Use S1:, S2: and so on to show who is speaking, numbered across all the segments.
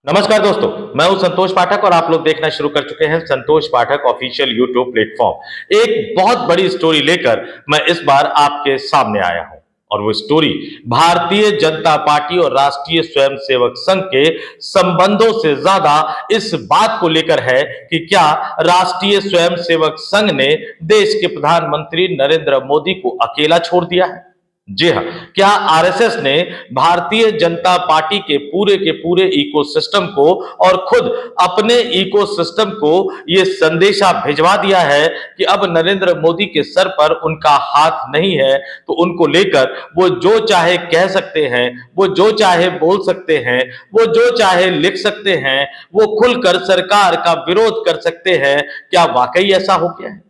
S1: नमस्कार दोस्तों, मैं हूं संतोष पाठक और आप लोग देखना शुरू कर चुके हैं संतोष पाठक ऑफिशियल यूट्यूब प्लेटफॉर्म। एक बहुत बड़ी स्टोरी लेकर मैं इस बार आपके सामने आया हूं और वो स्टोरी भारतीय जनता पार्टी और राष्ट्रीय स्वयंसेवक संघ के संबंधों से ज्यादा इस बात को लेकर है कि क्या राष्ट्रीय स्वयंसेवक संघ ने देश के प्रधानमंत्री नरेंद्र मोदी को अकेला छोड़ दिया है। जी हां, क्या आरएसएस ने भारतीय जनता पार्टी के पूरे इकोसिस्टम को और खुद अपने इकोसिस्टम को यह संदेशा भिजवा दिया है कि अब नरेंद्र मोदी के सर पर उनका हाथ नहीं है, तो उनको लेकर वो जो चाहे कह सकते हैं, वो जो चाहे बोल सकते हैं, वो जो चाहे लिख सकते हैं, वो खुलकर सरकार का विरोध कर सकते हैं। क्या वाकई ऐसा हो गया है?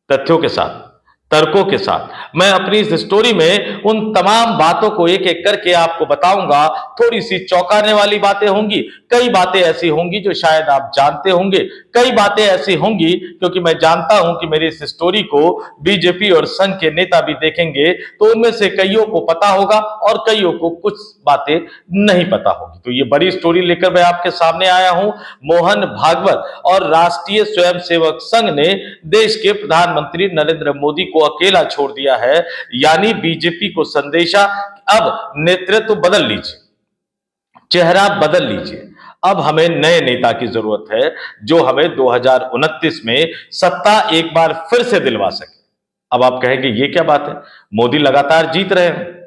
S1: तथ्यों के साथ, तर्कों के साथ मैं अपनी इस स्टोरी में उन तमाम बातों को एक एक करके आपको बताऊंगा। थोड़ी सी चौंकाने वाली बातें होंगी, कई बातें ऐसी होंगी जो शायद आप जानते होंगे, कई बातें ऐसी होंगी क्योंकि मैं जानता हूं कि मेरी इस स्टोरी को बीजेपी और संघ के नेता भी देखेंगे तो उनमें से कईयों को पता होगा और कईयों को कुछ बातें नहीं पता होगी। तो ये बड़ी स्टोरी लेकर मैं आपके सामने आया हूं। मोहन भागवत और राष्ट्रीय स्वयंसेवक संघ ने देश के प्रधानमंत्री नरेंद्र मोदी को अकेला छोड़ दिया है, यानी बीजेपी को संदेशा अब नेतृत्व बदल लीजिए, चेहरा बदल लीजिए। अब हमें नए नेता की जरूरत है जो हमें 2029 में सत्ता एक बार फिर से दिलवा सके। अब आप कहेंगे ये क्या बात है, मोदी लगातार जीत रहे हैं,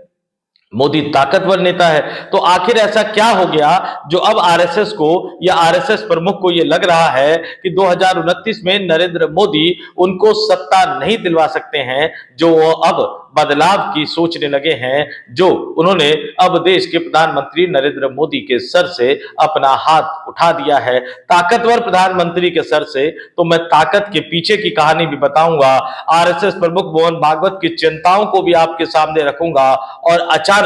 S1: मोदी ताकतवर नेता है, तो आखिर ऐसा क्या हो गया जो अब आरएसएस को या आरएसएस प्रमुख को यह लग रहा है कि 2029 में नरेंद्र मोदी उनको सत्ता नहीं दिलवा सकते हैं, जो वो अब बदलाव की सोचने लगे हैं, जो उन्होंने अब देश के प्रधानमंत्री नरेंद्र मोदी के सर से अपना हाथ उठा दिया है, ताकतवर प्रधानमंत्री के सर से। तो मैं ताकत के पीछे की कहानी भी बताऊंगा, आरएसएस प्रमुख मोहन भागवत की चिंताओं को भी आपके सामने रखूंगा और अचानक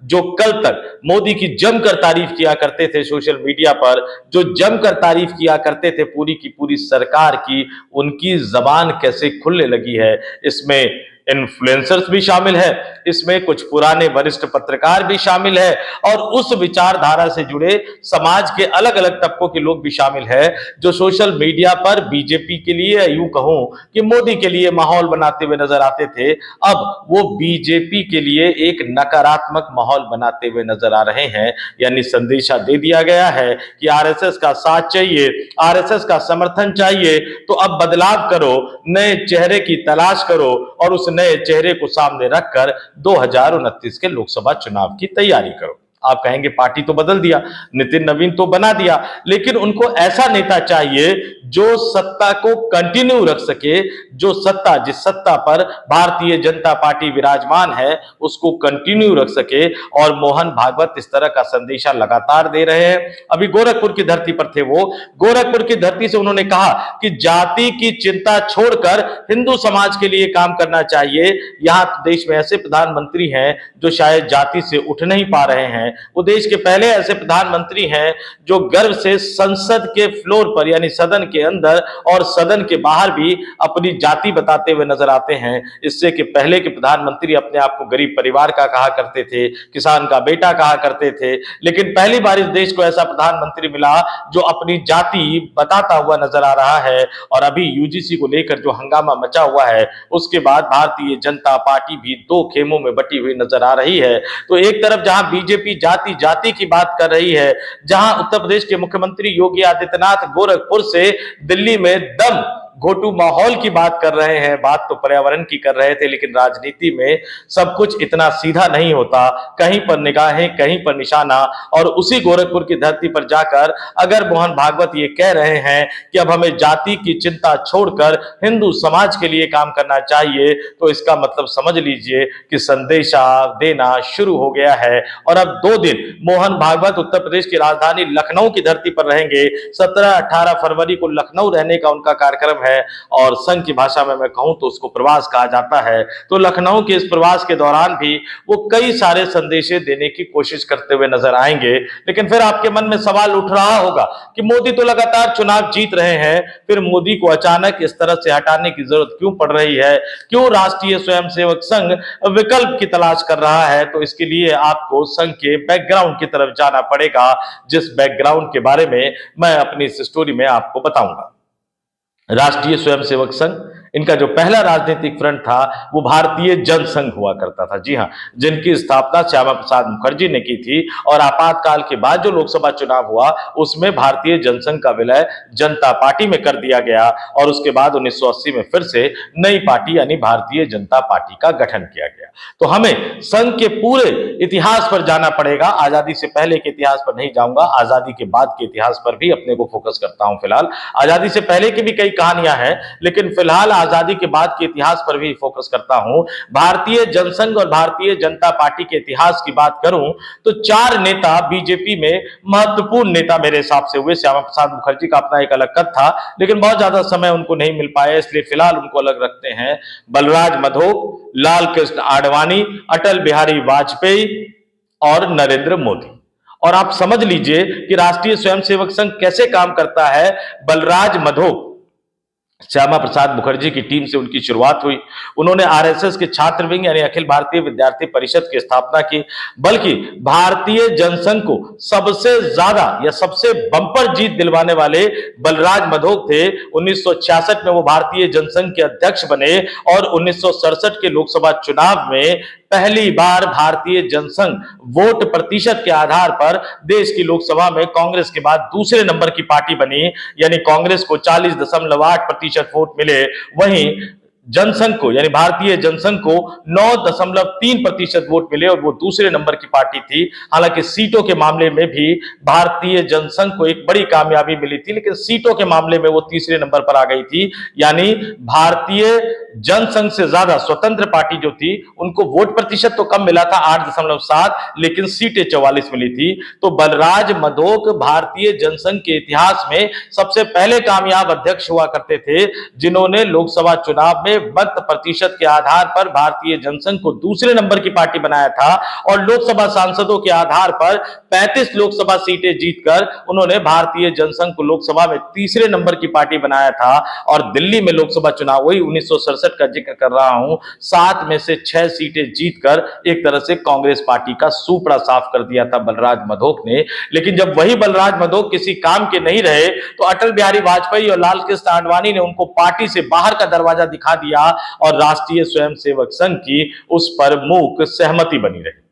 S1: जो कल तक मोदी की जमकर तारीफ किया करते थे सोशल मीडिया पर, जो जमकर तारीफ किया करते थे पूरी की पूरी सरकार की, उनकी जबान कैसे खुलने लगी है। इसमें इन्फ्लुएंसर्स भी शामिल है, इसमें कुछ पुराने वरिष्ठ पत्रकार भी शामिल है और उस विचारधारा से जुड़े समाज के अलग अलग तबकों के लोग भी शामिल है जो सोशल मीडिया पर बीजेपी के लिए, यूं कहूं कि मोदी के लिए माहौल बनाते हुए नजर आते थे। अब वो बीजेपी के लिए एक नकारात्मक माहौल बनाते हुए नजर आ रहे हैं, यानी संदेशा दे दिया गया है कि आरएसएस का साथ चाहिए, आरएसएस का समर्थन चाहिए, तो अब बदलाव करो, नए चेहरे की तलाश करो और उस नए चेहरे को सामने रखकर 2029 के लोकसभा चुनाव की तैयारी करो। आप कहेंगे पार्टी तो बदल दिया, नितिन नवीन तो बना दिया, लेकिन उनको ऐसा नेता चाहिए जो सत्ता को कंटिन्यू रख सके, जो सत्ता, जिस सत्ता पर भारतीय जनता पार्टी विराजमान है उसको कंटिन्यू रख सके। और मोहन भागवत इस तरह का संदेशा लगातार दे रहे हैं। अभी गोरखपुर की धरती पर थे वो, गोरखपुर की धरती से उन्होंने कहा कि जाति की चिंता छोड़कर हिंदू समाज के लिए काम करना चाहिए। यहां देश में ऐसे प्रधानमंत्री हैं जो शायद जाति से उठ नहीं पा रहे हैं, वो देश के पहले ऐसे प्रधानमंत्री हैं जो गर्व से संसद के फ्लोर पर, यानी सदन के अंदर और सदन के बाहर भी अपनी जाति बताते हुए नजर आते हैं। इससे कि पहले के प्रधानमंत्री अपने आप को गरीब परिवार का कहा करते थे, किसान का बेटा कहा करते थे, लेकिन पहली बार इस देश को ऐसा प्रधानमंत्री मिला जो अपनी जाति बताता हुआ नजर आ रहा है। और अभी यूजीसी को लेकर जो हंगामा मचा हुआ है, उसके बाद भारतीय जनता पार्टी भी दो खेमों में बटी हुई नजर आ रही है। तो एक तरफ जहां बीजेपी जाति जाति की बात कर रही है, जहां उत्तर प्रदेश के मुख्यमंत्री योगी आदित्यनाथ गोरखपुर से दिल्ली में दम घोटू माहौल की बात कर रहे हैं, बात तो पर्यावरण की कर रहे थे, लेकिन राजनीति में सब कुछ इतना सीधा नहीं होता, कहीं पर निगाहें कहीं पर निशाना। और उसी गोरखपुर की धरती पर जाकर अगर मोहन भागवत ये कह रहे हैं कि अब हमें जाति की चिंता छोड़कर हिंदू समाज के लिए काम करना चाहिए, तो इसका मतलब समझ लीजिए कि संदेशा देना शुरू हो गया है। और अब 2 दिन मोहन भागवत उत्तर प्रदेश की राजधानी लखनऊ की धरती पर रहेंगे। 17-18 फरवरी को लखनऊ रहने का उनका कार्यक्रम है और संघ की भाषा में मैं कहूं तो उसको प्रवास कहा जाता है। तो लखनऊ के इस प्रवास के दौरान भी वो कई सारे संदेशे देने की कोशिश करते हुए नजर आएंगे। लेकिन फिर आपके मन में सवाल उठ रहा होगा कि मोदी तो लगातार चुनाव जीत रहे हैं, फिर मोदी को अचानक इस तरह से हटाने की जरूरत क्यों पड़ रही है, क्यों राष्ट्रीय स्वयंसेवक संघ विकल्प की तलाश कर रहा है। तो इसके लिए आपको संघ के बैकग्राउंड की तरफ जाना पड़ेगा, जिस बैकग्राउंड के बारे में मैं अपनी इस स्टोरी में आपको बताऊंगा। राष्ट्रीय स्वयंसेवक संघ, इनका जो पहला राजनीतिक फ्रंट था वो भारतीय जनसंघ हुआ करता था। जी हां, जिनकी स्थापना श्यामा प्रसाद मुखर्जी ने की थी और आपातकाल के बाद जो लोकसभा चुनाव हुआ उसमें भारतीय जनसंघ का विलय जनता पार्टी में कर दिया गया और उसके बाद 1980 में फिर से नई पार्टी यानी भारतीय जनता पार्टी का गठन किया गया। तो हमें संघ के पूरे इतिहास पर जाना पड़ेगा। आजादी से पहले के इतिहास पर नहीं जाऊंगा, आजादी के बाद के इतिहास पर भी अपने को फोकस करता हूं। फिलहाल आजादी से पहले की भी कई कहानियां हैं, लेकिन फिलहाल आजादी के बाद के इतिहास पर भी फोकस करता हूं। भारतीय जनसंघ और भारतीय जनता पार्टी के इतिहास की बात करूं तो चार नेता बीजेपी में महत्वपूर्ण नेता मेरे हिसाब से हुए। श्यामा प्रसाद मुखर्जी का अपना एक अलग कद था, लेकिन बहुत ज्यादा समय उनको नहीं मिल पाया, इसलिए फिलहाल उनको अलग रखते हैं। बलराज मधोक, लाल कृष्ण आडवाणी, अटल बिहारी वाजपेयी और नरेंद्र मोदी। और आप समझ लीजिए कि राष्ट्रीय स्वयंसेवक संघ कैसे काम करता है। बलराज मधोक, श्यामा प्रसाद मुखर्जी की टीम से उनकी शुरुआत हुई। उन्होंने आरएसएस के छात्र विंग यानी अखिल भारतीय विद्यार्थी परिषद की स्थापना की। बल्कि भारतीय जनसंघ को सबसे ज्यादा या सबसे बंपर जीत दिलवाने वाले बलराज मधोक थे। 1966 में वो भारतीय जनसंघ के अध्यक्ष बने और 1967 के लोकसभा चुनाव में पहली बार भारतीय जनसंघ वोट प्रतिशत के आधार पर देश की लोकसभा में कांग्रेस के बाद दूसरे नंबर की पार्टी बनी। यानी कांग्रेस को 40.8% वोट मिले, वहीं जनसंघ को यानी भारतीय जनसंघ को 9.3% वोट मिले और वो दूसरे नंबर की पार्टी थी। हालांकि सीटों के मामले में भी भारतीय जनसंघ को एक बड़ी कामयाबी मिली थी, लेकिन सीटों के मामले में वो तीसरे नंबर पर आ गई थी। यानी भारतीय जनसंघ से ज्यादा स्वतंत्र पार्टी जो थी उनको वोट प्रतिशत तो कम मिला था 8.7, लेकिन सीटें 44 मिली थी। तो बलराज मधोक भारतीय जनसंघ के इतिहास में सबसे पहले कामयाब अध्यक्ष हुआ करते थे, जिन्होंने लोकसभा चुनाव में मत प्रतिशत के आधार पर भारतीय जनसंघ को दूसरे नंबर की पार्टी बनाया था और लोकसभा सांसदों के आधार पर 35 लोकसभा सीटें जीतकर उन्होंने भारतीय जनसंघ को लोकसभा में तीसरे नंबर की पार्टी बनाया था। और दिल्ली में लोकसभा चुनाव हुई 1967 का जिक्र कर रहा हूं, 7 में से 6 सीटें जीतकर एक तरह से कांग्रेस पार्टी का सूपड़ा साफ कर दिया था बलराज मधोक ने। लेकिन जब वही बलराज मधोक किसी काम के नहीं रहे तो अटल बिहारी वाजपेयी और लाल कृष्ण आडवाणी ने उनको पार्टी से बाहर का दरवाजा दिखा दिया और राष्ट्रीय स्वयंसेवक संघ की उस पर मूक सहमति बनी रही।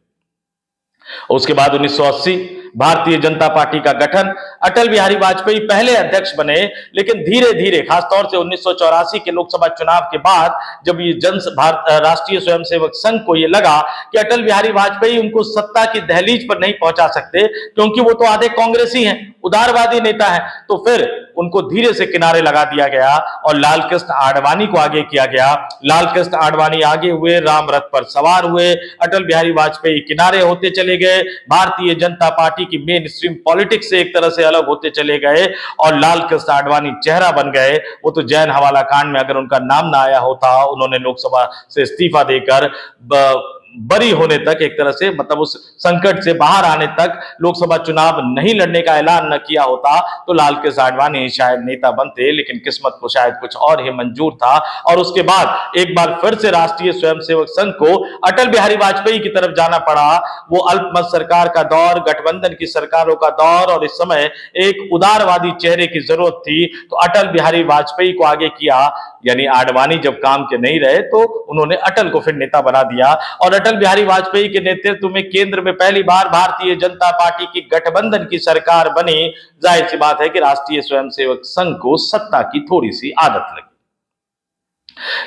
S1: उसके बाद 1980 भारतीय जनता पार्टी का गठन। अटल बिहारी वाजपेयी पहले अध्यक्ष बने, लेकिन धीरे धीरे खासतौर से 1984 के लोकसभा चुनाव के बाद जब ये राष्ट्रीय स्वयंसेवक संघ को ये लगा कि अटल बिहारी वाजपेयी उनको सत्ता की दहलीज पर नहीं पहुंचा सकते क्योंकि वो तो आधे कांग्रेसी हैं, उदारवादी नेता है, तो फिर उनको धीरे से किनारे लगा दिया गया और लाल कृष्ण आडवाणी को आगे किया गया। लाल कृष्ण आडवाणी आगे हुए, राम रथ पर सवार हुए, अटल बिहारी वाजपेयी किनारे होते चले गए, भारतीय जनता पार्टी की मेन स्ट्रीम पॉलिटिक्स से एक तरह से अलग होते चले गए और लाल कृष्ण आडवाणी चेहरा बन गए। वो तो जैन हवाला कांड में अगर उनका नाम ना आया होता, उन्होंने लोकसभा से इस्तीफा देकर बरी होने तक, एक तरह से मतलब उस संकट से बाहर आने तक लोकसभा चुनाव नहीं लड़ने का ऐलान न किया होता तो लाल कृष्ण आडवाणी शायद नेता बनते, लेकिन किस्मत को शायद कुछ और ही मंजूर था। और उसके बाद एक बार फिर से राष्ट्रीय स्वयंसेवक संघ को अटल बिहारी वाजपेयी की तरफ जाना पड़ा। वो अल्पमत सरकार का दौर, गठबंधन की सरकारों का दौर, और इस समय एक उदारवादी चेहरे की जरूरत थी तो अटल बिहारी वाजपेयी को आगे किया। यानी आडवाणी जब काम के नहीं रहे तो उन्होंने अटल को फिर नेता बना दिया और अटल बिहारी वाजपेयी के नेतृत्व में केंद्र में पहली बार भारतीय जनता पार्टी की गठबंधन की सरकार बनी। जाहिर सी बात है कि राष्ट्रीय स्वयंसेवक संघ को सत्ता की थोड़ी सी आदत लगी।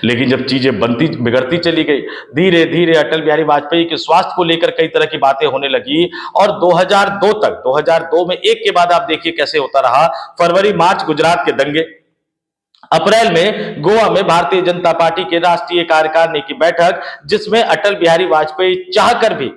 S1: लेकिन जब चीजें बिगड़ती चली गई, धीरे धीरे अटल बिहारी वाजपेयी के स्वास्थ्य को लेकर कई तरह की बातें होने लगी और 2002 तक, 2002 में एक के बाद आप देखिए कैसे होता रहा। फरवरी मार्च गुजरात के दंगे, अप्रैल में गोवा में भारतीय जनता पार्टी के राष्ट्रीय कार्यकारिणी की बैठक जिसमें अटल बिहारी वाजपेयी चाहकर भी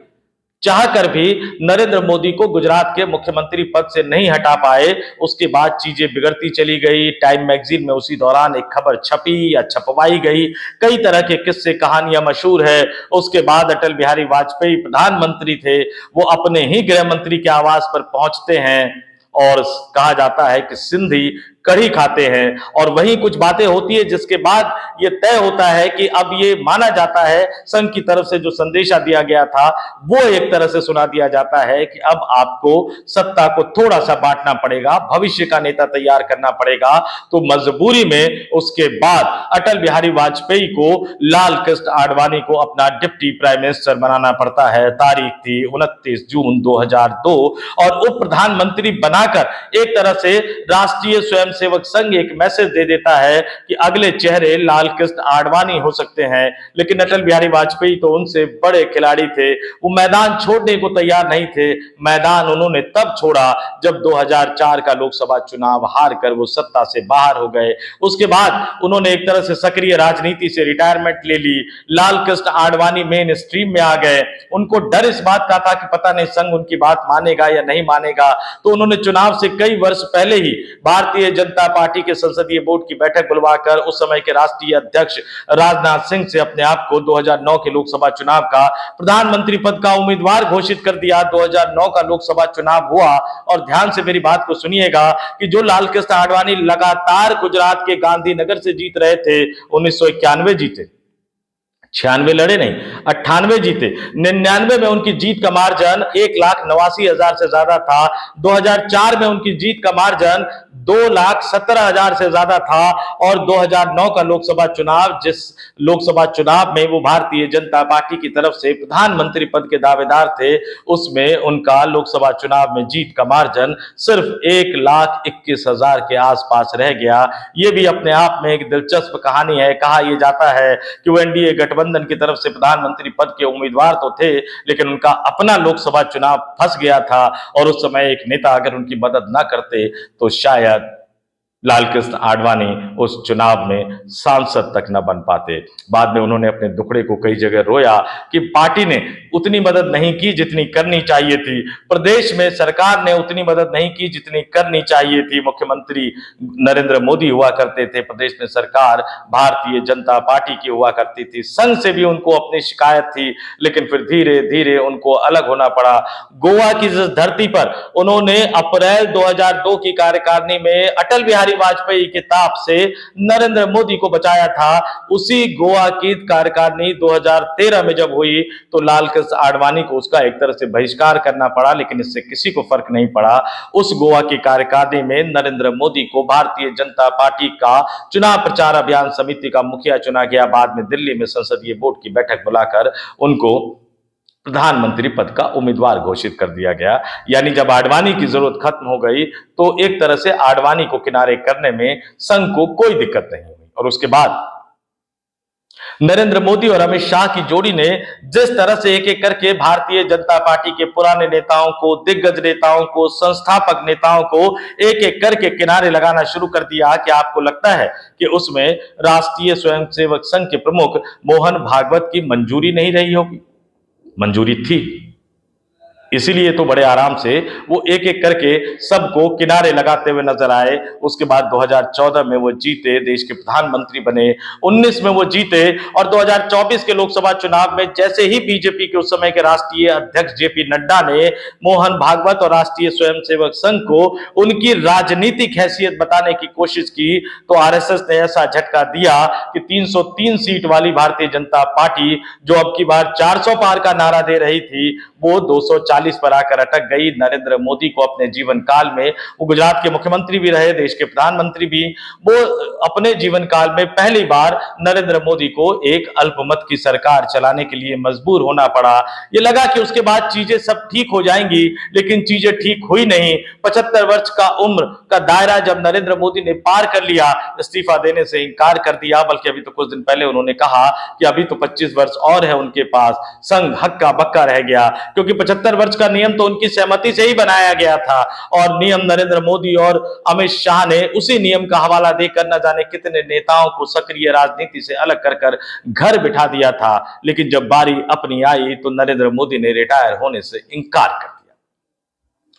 S1: चाहकर भी नरेंद्र मोदी को गुजरात के मुख्यमंत्री पद से नहीं हटा पाए। उसके बाद चीजें बिगड़ती चली गई। टाइम मैगजीन में उसी दौरान एक खबर छपी या छपवाई गई, कई तरह के किस्से कहानियां मशहूर है। उसके बाद अटल बिहारी वाजपेयी प्रधानमंत्री थे, वो अपने ही गृह मंत्री के आवास पर पहुंचते हैं और कहा जाता है कि सिंधी कढ़ी खाते हैं, और वहीं कुछ बातें होती है जिसके बाद ये तय होता है कि अब ये माना जाता है संघ की तरफ से जो संदेशा दिया गया था वो एक तरह से सुना दिया जाता है कि अब आपको सत्ता को थोड़ा सा बांटना पड़ेगा, भविष्य का नेता तैयार करना पड़ेगा। तो मजबूरी में उसके बाद अटल बिहारी वाजपेयी को लाल कृष्ण आडवाणी को अपना डिप्टी प्राइम मिनिस्टर बनाना पड़ता है। तारीख थी 29 जून 2002 और उप प्रधानमंत्री बनाकर एक तरह से राष्ट्रीय स्वयं सेवक संघ एक मैसेज दे देता है कि अगले चेहरे लाल कृष्ण आडवाणी हो सकते हैं। लेकिन अटल बिहारी वाजपेयी तो उनसे बड़े खिलाड़ी थे, वो मैदान छोड़ने को तैयार नहीं थे। मैदान उन्होंने तब छोड़ा जब 2004 का लोकसभा चुनाव हार कर वो सत्ता से बाहर हो गए। उसके बाद उन्होंने एक तरह से सक्रिय राजनीति से रिटायरमेंट ले ली। लाल कृष्ण आडवाणी मेन स्ट्रीम में आ गए। उनको डर इस बात का था कि पता नहीं संघ उनकी बात मानेगा या नहीं मानेगा, तो उन्होंने चुनाव से कई वर्ष पहले ही भारतीय जनता पार्टी के संसदीय बोर्ड की बैठक बुलवाकर उस समय के राष्ट्रीय अध्यक्ष राजनाथ सिंह से अपने आप को 2009 के लोकसभा चुनाव का प्रधानमंत्री पद का उम्मीदवार घोषित कर दिया। 2009 का लोकसभा चुनाव हुआ और ध्यान से मेरी बात को सुनिएगा कि जो लाल कृष्ण आडवाणी लगातार गुजरात के गांधीनगर से जीत रहे थे, 1991 जीते, 96 लड़े नहीं, 98 जीते, 99 में उनकी जीत का मार्जिन 1,89,000 से ज्यादा था। 2004 में उनकी जीत का मार्जिन 2,17,000 से ज्यादा था और 2009 का लोकसभा चुनाव, जिस लोकसभा चुनाव में वो भारतीय जनता पार्टी की तरफ से प्रधानमंत्री पद के दावेदार थे, उसमें उनका लोकसभा चुनाव में जीत का मार्जिन सिर्फ 1,21,000 के आसपास रह गया। ये भी अपने आप में एक दिलचस्प कहानी है। कहा यह जाता है कि वो एनडीए गठबंधन की तरफ से प्रधानमंत्री पद के उम्मीदवार तो थे, लेकिन उनका अपना लोकसभा चुनाव फंस गया था और उस समय एक नेता अगर उनकी मदद ना करते तो शायद लाल कृष्ण आडवाणी उस चुनाव में सांसद तक न बन पाते। बाद में उन्होंने अपने दुखड़े को कई जगह रोया कि पार्टी ने उतनी मदद नहीं की जितनी करनी चाहिए थी, प्रदेश में सरकार ने उतनी मदद नहीं की जितनी करनी चाहिए थी। मुख्यमंत्री नरेंद्र मोदी हुआ करते थे, प्रदेश में सरकार भारतीय जनता पार्टी की हुआ करती थी। संघ से भी उनको अपनी शिकायत थी, लेकिन फिर धीरे धीरे उनको अलग होना पड़ा। गोवा की जिस धरती पर उन्होंने अप्रैल 2002 की कार्यकारिणी में अटल बिहारी वाजपेयी के ताप से नरेंद्र मोदी को बचाया था, उसी गोवा की कार्यकारिणी 2013 में जब हुई तो लाल कृष्ण आडवाणी को उसका एक तरह से बहिष्कार करना पड़ा, लेकिन इससे किसी को फर्क नहीं पड़ा। उस गोवा की कार्यकारिणी में नरेंद्र मोदी को भारतीय जनता पार्टी का चुनाव प्रचार अभियान समिति का मुखिया चुना गया। बाद में दिल्ली में संसदीय बोर्ड की बैठक बुलाकर उनको प्रधानमंत्री पद का उम्मीदवार घोषित कर दिया गया। यानी जब आडवाणी की जरूरत खत्म हो गई तो एक तरह से आडवाणी को किनारे करने में संघ को कोई दिक्कत नहीं हुई। और उसके बाद नरेंद्र मोदी और अमित शाह की जोड़ी ने जिस तरह से एक एक करके भारतीय जनता पार्टी के पुराने नेताओं को, दिग्गज नेताओं को, संस्थापक नेताओं को एक एक करके किनारे लगाना शुरू कर दिया कि आपको लगता है कि उसमें राष्ट्रीय स्वयंसेवक संघ के प्रमुख मोहन भागवत की मंजूरी नहीं रही होगी। मंजूरी थी, इसीलिए तो बड़े आराम से वो एक एक करके सबको किनारे लगाते हुए नजर आए। उसके बाद 2014 में वो जीते, देश के प्रधानमंत्री बने, 19 में वो जीते और 2024 के लोकसभा चुनाव में जैसे ही बीजेपी के उस समय के राष्ट्रीय अध्यक्ष जेपी नड्डा ने मोहन भागवत और राष्ट्रीय स्वयंसेवक संघ को उनकी राजनीतिक हैसियत बताने की कोशिश की तो आरएसएस ने ऐसा झटका दिया कि 303 सीट वाली भारतीय जनता पार्टी जो अब की बार 400 पार का नारा दे रही थी, वो 240 पर आकर अटक गई। नरेंद्र मोदी को अपने जीवन काल में, वो गुजरात के मुख्यमंत्री भी रहे, देश के प्रधानमंत्री भी, वो अपने जीवन काल में पहली बार नरेंद्र मोदी को एक अल्पमत की सरकार चलाने के लिए मजबूर होना पड़ा। ये लगा कि उसके बाद चीजें सब ठीक हो जाएंगी, लेकिन चीजें ठीक हुई नहीं। 75 वर्ष का उम्र का दायरा जब नरेंद्र मोदी ने पार कर लिया, इस्तीफा देने से इंकार कर दिया, बल्कि अभी तो कुछ दिन पहले उन्होंने कहा कि अभी तो 25 वर्ष और है उनके पास, संघ हक्का बक्का रह गया, क्योंकि 75 वर्ष खर्च का नियम तो उनकी सहमति से ही बनाया गया था, और नियम नरेंद्र मोदी और अमित शाह ने उसी नियम का हवाला देकर न जाने कितने नेताओं को सक्रिय राजनीति से अलग कर कर घर बिठा दिया था। लेकिन जब बारी अपनी आई तो नरेंद्र मोदी ने रिटायर होने से इनकार कर दिया,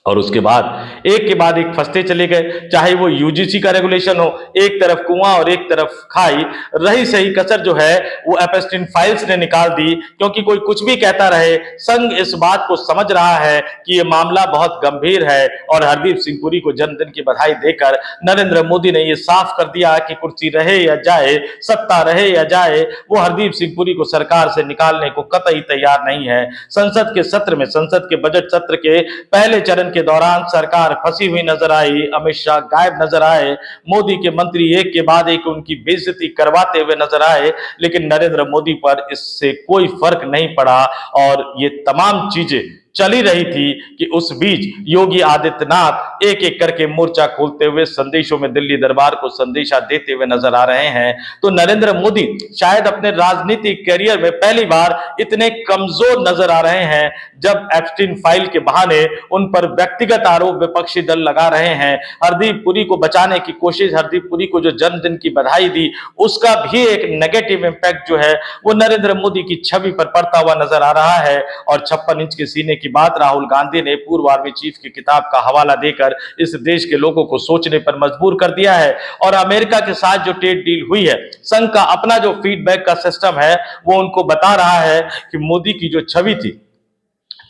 S1: और उसके बाद एक के बाद एक फंसते चले गए। चाहे वो यूजीसी का रेगुलेशन हो, एक तरफ कुआं और एक तरफ खाई, रही सही कसर जो है वो एपस्टीन फाइल्स ने निकाल दी। क्योंकि कोई कुछ भी कहता रहे, संघ इस बात को समझ रहा है कि ये मामला बहुत गंभीर है, और हरदीप सिंह पुरी को जन्मदिन की बधाई देकर नरेंद्र मोदी ने ये साफ कर दिया कि कुर्सी रहे या जाए, सत्ता रहे या जाए, वो हरदीप सिंह पुरी को सरकार से निकालने को कतई तैयार नहीं है। संसद के सत्र में, संसद के बजट सत्र के पहले चरण के दौरान सरकार फंसी हुई नजर आई, अमित शाह गायब नजर आए, मोदी के मंत्री एक के बाद एक उनकी बेइज्जती करवाते हुए नजर आए, लेकिन नरेंद्र मोदी पर इससे कोई फर्क नहीं पड़ा, और ये तमाम चीजें चली रही थी कि उस बीच योगी आदित्यनाथ एक एक करके मोर्चा खोलते हुए संदेशों में दिल्ली दरबार को संदेशा देते हुए नजर आ रहे हैं। तो नरेंद्र मोदी शायद अपने राजनीतिक करियर में पहली बार इतने कमजोर नजर आ रहे हैं, जब एप्स्टीन फाइल के बहाने उन पर व्यक्तिगत आरोप विपक्षी दल लगा रहे हैं। हरदीप पुरी को बचाने की कोशिश, हरदीप पुरी को जो जन्मदिन की बधाई दी, उसका भी एक नेगेटिव इंपैक्ट जो है वो नरेंद्र मोदी की छवि पर पड़ता हुआ नजर आ रहा है। और 56 इंच के सीने की बात राहुल गांधी ने पूर्व आर्मी चीफ की किताब का हवाला देकर इस देश के लोगों को सोचने पर मजबूर कर दिया है। और अमेरिका के साथ जो ट्रेड डील हुई है, संघ का अपना जो फीडबैक का सिस्टम है वो उनको बता रहा है कि मोदी की जो छवि थी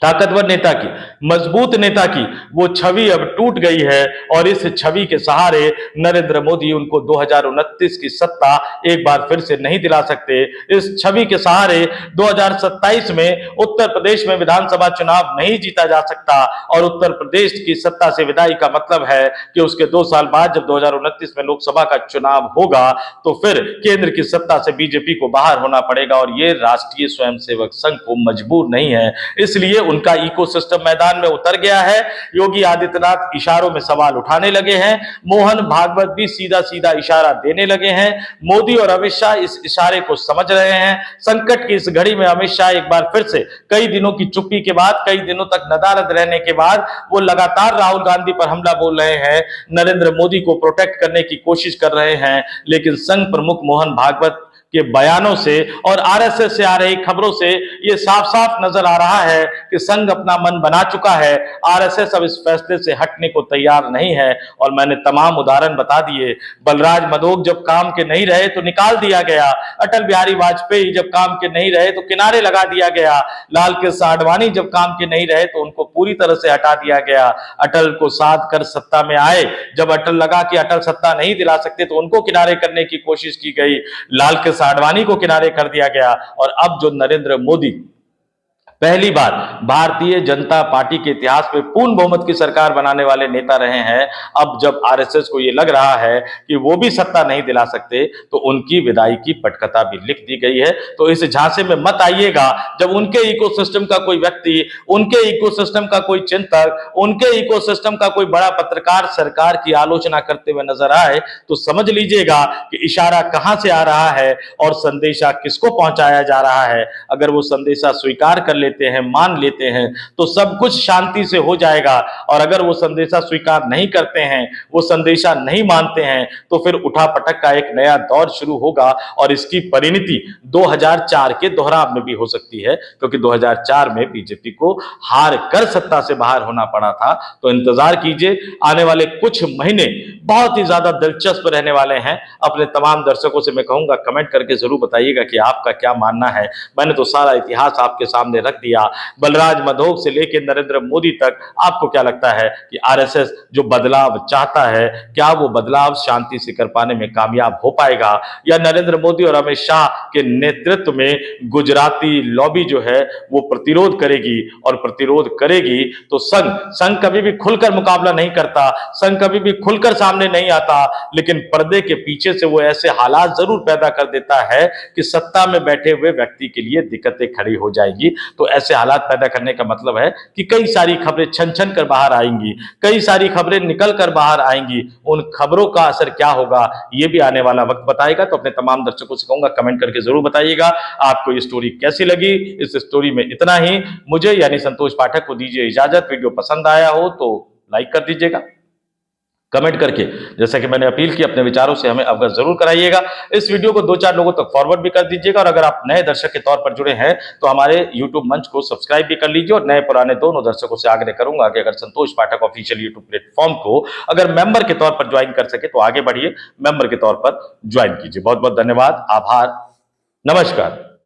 S1: ताकतवर नेता की, मजबूत नेता की, वो छवि अब टूट गई है, और इस छवि के सहारे नरेंद्र मोदी उनको 2029 की सत्ता एक बार फिर से नहीं दिला सकते। इस छवि के सहारे 2027 में उत्तर प्रदेश में विधानसभा चुनाव नहीं जीता जा सकता, और उत्तर प्रदेश की सत्ता से विदाई का मतलब है कि उसके 2 साल बाद जब 2029 में लोकसभा का चुनाव होगा तो फिर केंद्र की सत्ता से बीजेपी को बाहर होना पड़ेगा, और ये राष्ट्रीय स्वयंसेवक संघ को मंजबूर नहीं है। इसलिए उनका इकोसिस्टम मैदान में उतर गया है। योगी आदित्यनाथ इशारों में सवाल उठाने लगे हैं, मोहन भागवत भी सीधा सीधा इशारा देने लगे हैं। मोदी और अमित शाह इस इशारे को समझ रहे हैं। संकट की इस घड़ी में अमित शाह एक बार फिर से कई दिनों की चुप्पी के बाद, कई दिनों तक नदारद रहने के बाद वो लगातार राहुल गांधी पर हमला बोल रहे हैं, नरेंद्र मोदी को प्रोटेक्ट करने की कोशिश कर रहे हैं। लेकिन संघ प्रमुख मोहन भागवत के बयानों से और आरएसएस से आ रही खबरों से ये साफ साफ नजर आ रहा है कि संघ अपना मन बना चुका है। आरएसएस अब इस फैसले से हटने को तैयार नहीं है, और मैंने तमाम उदाहरण बता दिए। बलराज मधोक जब काम के नहीं रहे तो निकाल दिया गया, अटल बिहारी वाजपेयी जब काम के नहीं रहे तो किनारे लगा दिया गया, लाल कृष्ण आडवाणी जब काम के नहीं रहे तो उनको पूरी तरह से हटा दिया गया। अटल को साध कर सत्ता में आए, जब अटल लगा कि अटल सत्ता नहीं दिला सकते तो उनको किनारे करने की कोशिश की गई, लाल कृष्ण आडवाणी को किनारे कर दिया गया। और अब जो नरेंद्र मोदी पहली बार भारतीय जनता पार्टी के इतिहास में पूर्ण बहुमत की सरकार बनाने वाले नेता रहे हैं, अब जब आरएसएस को यह लग रहा है कि वो भी सत्ता नहीं दिला सकते तो उनकी विदाई की पटकथा भी लिख दी गई है। तो इस झांसे में मत आइएगा। जब उनके इकोसिस्टम का कोई व्यक्ति, उनके इकोसिस्टम का कोई चिंतक, उनके इकोसिस्टम का कोई बड़ा पत्रकार सरकार की आलोचना करते हुए नजर आए तो समझ लीजिएगा कि इशारा कहां से आ रहा है और संदेशा किसको पहुंचाया जा रहा है। अगर वो संदेशा स्वीकार कर लेते हैं, मान लेते हैं तो सब कुछ शांति से हो जाएगा, और अगर वो संदेशा स्वीकार नहीं करते हैं, वो संदेशा नहीं मानते हैं, तो फिर उठापटक का एक नया दौर शुरू होगा, और इसकी परिणति 2004 के दोहराव में भी हो सकती है, क्योंकि 2004 में बीजेपी को हार कर सत्ता से बाहर होना पड़ा था। तो इंतजार कीजिए, आने वाले कुछ महीने बहुत ही ज्यादा दिलचस्प रहने वाले हैं। अपने तमाम दर्शकों से मैं कहूंगा कमेंट करके जरूर बताइएगा कि आपका क्या मानना है। मैंने तो सारा इतिहास आपके सामने रख दिया, बलराज मधोक से लेकर नरेंद्र मोदी तक। आपको क्या लगता है कि आरएसएस जो बदलाव चाहता है, क्या वो बदलाव शांति से कर पाने में कामयाब हो पाएगा, या नरेंद्र मोदी और अमित शाह के नेतृत्व में गुजराती लॉबी जो है वो प्रतिरोध करेगी, और प्रतिरोध करेगी तो संघ कभी भी खुलकर मुकाबला नहीं करता, संघ कभी भी खुलकर सामने सामने नहीं आता, लेकिन पर्दे के पीछे से वो ऐसे हालात जरूर पैदा कर देता है कि सत्ता में बैठे हुए व्यक्ति के लिए दिक्कतें खड़ी हो जाएंगी। तो ऐसे हालात पैदा करने का मतलब है कि कई सारी खबरें छन छन कर बाहर आएंगी, कई सारी खबरें निकल कर बाहर आएंगी। उन खबरों का असर क्या होगा, ये भी आने वाला वक्त बताएगा। तो अपने तमाम दर्शकों से कहूंगा, कमेंट करके जरूर बताइएगा आपको ये स्टोरी कैसी लगी। इस स्टोरी में इतना ही। मुझे यानी संतोष पाठक को दीजिए इजाजत। वीडियो पसंद आया हो तो लाइक कर दीजिएगा, कमेंट करके जैसा कि मैंने अपील की अपने विचारों से हमें अवगत जरूर कराइएगा। इस वीडियो को 2-4 लोगों तक फॉरवर्ड भी कर दीजिएगा। और अगर आप नए दर्शक के तौर पर जुड़े हैं तो हमारे यूट्यूब मंच को सब्सक्राइब भी कर लीजिए। और नए पुराने दोनों दर्शकों से आग्रह करूंगा कि अगर संतोष पाठक ऑफिशियल यूट्यूब प्लेटफॉर्म को अगर मेंबर के तौर पर ज्वाइन कर सके तो आगे बढ़िए, मेंबर के तौर पर ज्वाइन कीजिए। बहुत बहुत धन्यवाद, आभार, नमस्कार।